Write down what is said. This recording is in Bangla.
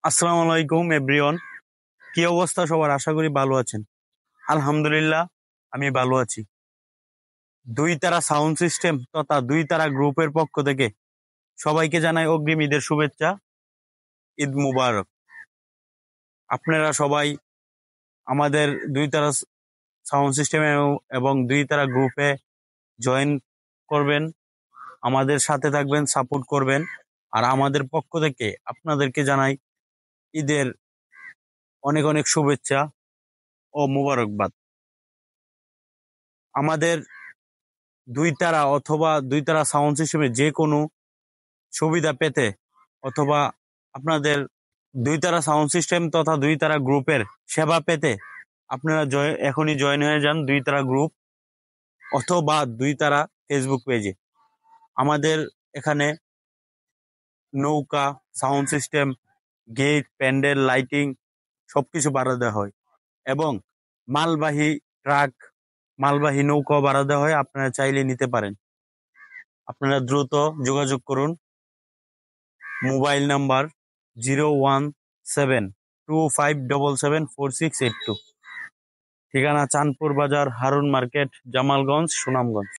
আসসালামু আলাইকুম এভরিওয়ান। কি অবস্থা সবার? আশা করি ভালো আছেন। আলহামদুলিল্লাহ, আমি ভালো আছি। দুই তারা সাউন্ড সিস্টেম তথা দুই তারা গ্রুপের পক্ষ থেকে সবাইকে জানাই অগ্রিম ঈদের শুভেচ্ছা। ঈদ মুবারক। আপনারা সবাই আমাদের দুই তারা সাউন্ড সিস্টেমে এবং দুই তারা গ্রুপে জয়েন করবেন, আমাদের সাথে থাকবেন, সাপোর্ট করবেন। আর আমাদের পক্ষ থেকে আপনাদেরকে জানাই ঈদের অনেক অনেক শুভেচ্ছা ও মুবারকবাদ। আমাদের দুই তারা অথবা দুই তারা সাউন্ড সিস্টেমে যে কোনো সুবিধা পেতে অথবা আপনাদের দুই তারা সাউন্ড সিস্টেম তথা দুই তারা গ্রুপের সেবা পেতে আপনারা এখনই জয়েন হয়ে যান দুই তারা গ্রুপ অথবা দুই তারা ফেসবুক পেজে। আমাদের এখানে নৌকা, sound system, gate, pandal, lighting সবকিছু ভাড়া দেওয়া হয় এবং মালবাহী ট্রাক, মালবাহী নৌকাও ভাড়া দেওয়া হয়। আপনারা চাইলে নিতে পারেন। আপনারা দ্রুত যোগাযোগ করুন। Mobile number 01725774682। ঠিকানা চাঁদপুর বাজার, হারুন মার্কেট, জামালগঞ্জ, সুনামগঞ্জ।